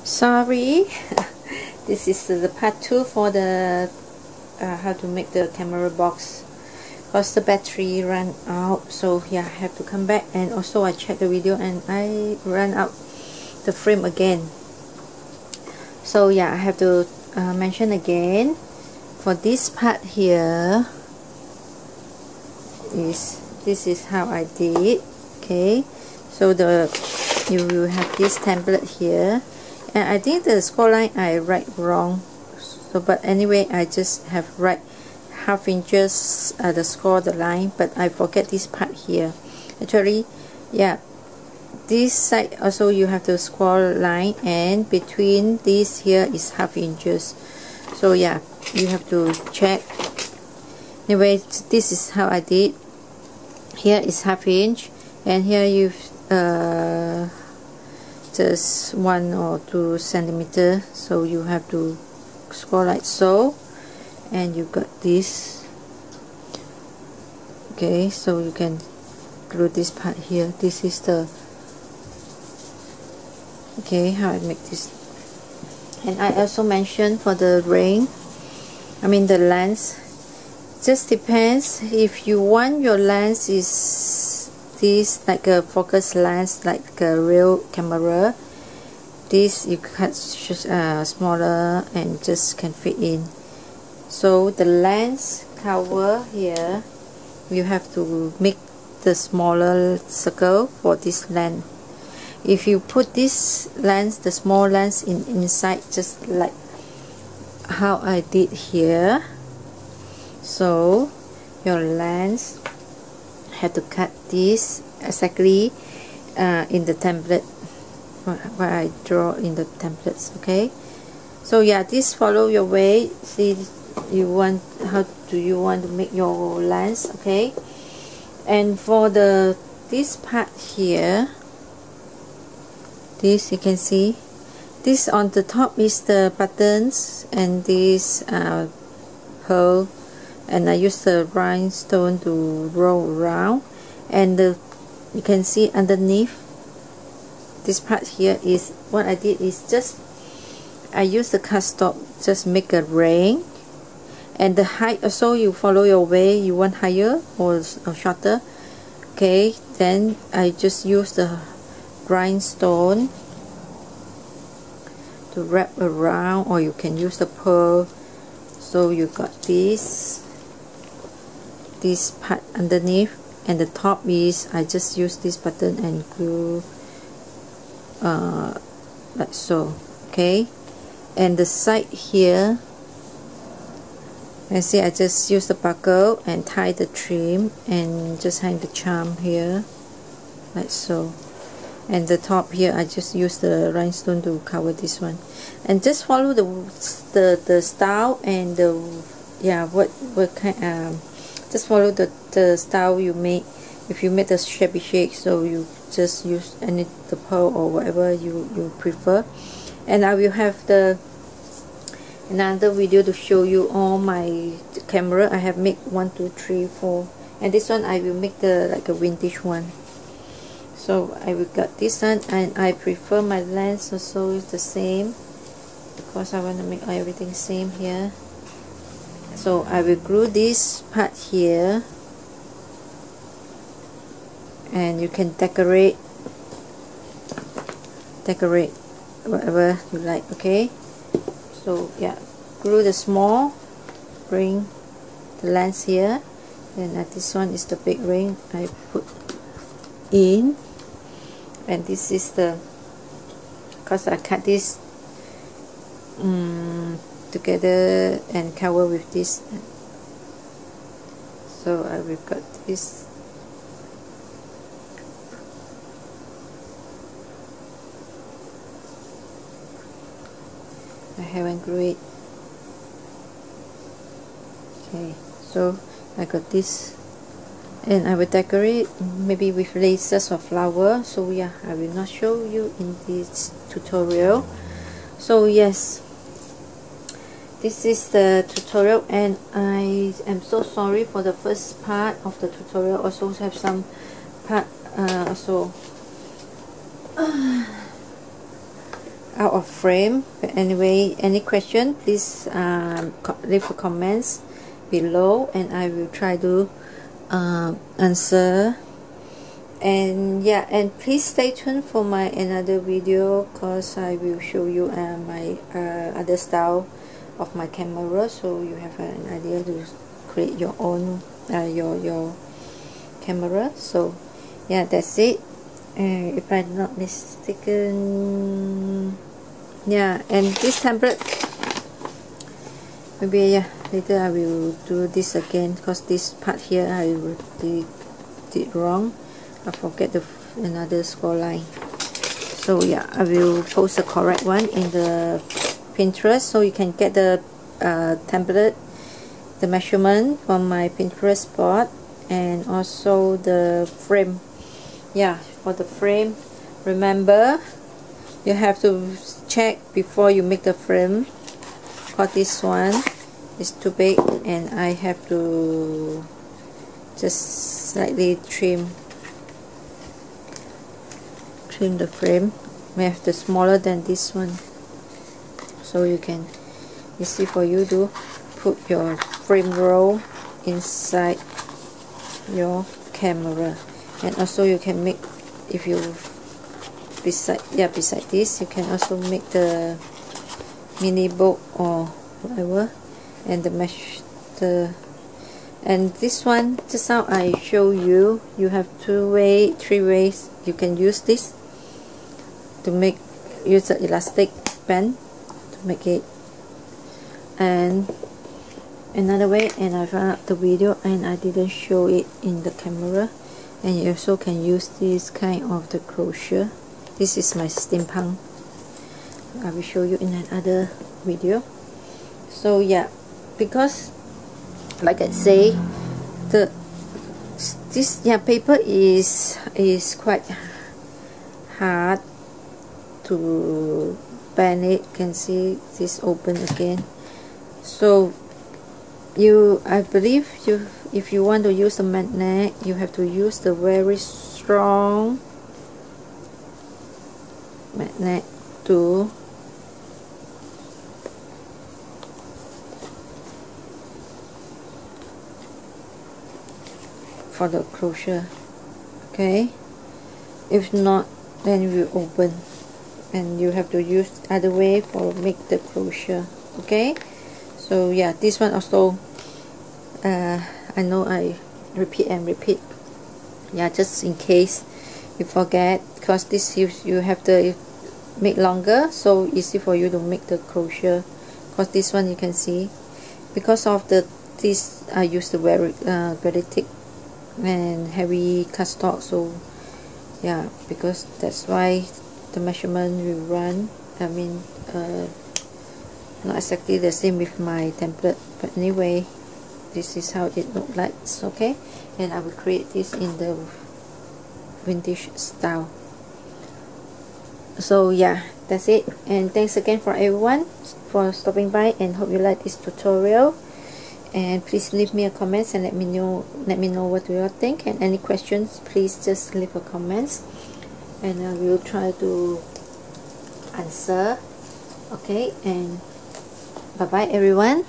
Sorry, this is the part 2 for the how to make the camera box, because the battery ran out. So yeah, I have to come back, and also I checked the video and I ran out the frame again. So yeah, I have to mention again, for this part here this is how I did. Okay, so you will have this template here, and I think the score line I write wrong, so but anyway I just have write half inches the line, but I forget this part here. Actually, yeah, this side also you have the score line, and between this here is half inches. So yeah, you have to check. Anyway, this is how I did. Here is half inch, and here you've just 1 or 2 centimeter. So you have to score like so, and you got this. Okay, so you can glue this part here. This is the how I make this. And I also mentioned for the ring, the lens, just depends. If you want your lens is this like a focus lens, like a real camera, this you cut smaller and just can fit in. So the lens cover here, you have to make the smaller circle for this lens. If you put this lens, the small lens inside, just like how I did here, so your lens have to cut this exactly in the template what I draw in the templates. Okay, so yeah, this follow your way. See, how do you want to make your lens? Okay, and for this part here, this you can see, this on the top is the buttons, and this pearl, and I use the rhinestone to roll around, and you can see underneath this part here is what I did is just I use the cardstock, just make a ring, and the height also you follow your way. You want higher or shorter? Okay, then I just use the rhinestone to wrap around, or you can use the pearl. So you got this part underneath, and the top is I just use this button and glue like so. Okay, and the side here, you see I just use the buckle and tie the trim and just hang the charm here like so. And the top here I just use the rhinestone to cover this one, and just follow the style and what kind just follow the style you make. If you make the shabby shake, so you just use the pearl or whatever you prefer. And I will have another video to show you all my camera. I have made 1, 2, 3, 4, and this one I will make like a vintage one. So I will got this one, and I prefer my lens also is the same, because I want to make everything same here. So I will glue this part here, and you can decorate whatever you like. Okay, so yeah, glue the small ring, the lens here, and this one is the big ring I put in. And this is because I cut this together and cover with this, so I will cut this. I haven't glued it. Okay, so I got this, and I will decorate maybe with laces or flower. So yeah, I will not show you in this tutorial. So yes, this is the tutorial, and I am so sorry for the first part of the tutorial. Also have some part also out of frame. But anyway, any question, please leave a comments below, and I will try to answer. And yeah, and please stay tuned for my another video, cause I will show you my other style of my camera, so you have an idea to create your own your camera. So yeah, that's it. If I'm not mistaken, yeah, and this template, maybe yeah, later I will do this again, because this part here I did wrong. I forget another score line. So yeah, I will post the correct one in the Pinterest, so you can get the template, the measurement from my Pinterest board, and also the frame. Yeah, for the frame, remember you have to check before you make the frame, because this one is too big and I have to just slightly trim the frame. We have the smaller than this one, so you can easy for you to put your frame roll inside your camera. And also you can make, if you beside this, you can also make the mini book or whatever, and and this one, just now I show you, you have 3 ways you can use this to use the elastic band to make it. And another way, and I found out the video and I didn't show it in the camera, and you also can use this kind of the crochet. This is my steampunk. I will show you in another video. So yeah, because like I say, this paper is quite hard to bend it. Can see this open again. So I believe if you want to use the magnet, you have to use the very strong magnet for the crochet. Okay, if not, then it will open, and you have to use other way for make the crochet. Okay, so yeah, this one also I know I repeat and repeat, yeah, just in case you forget, because this you have to make longer, so easy for you to make the crochet. Because this one you can see, because of this I use the very thick and heavy cardstock, so yeah, because that's why the measurement will run, I mean not exactly the same with my template, but anyway, this is how it looks like. Okay, and I will create this in the vintage style. So yeah, that's it, and thanks again for everyone for stopping by, and hope you like this tutorial. And please leave me a comment and let me know what you all think, and any questions, please just leave a comments and I will try to answer. Okay, and bye bye everyone.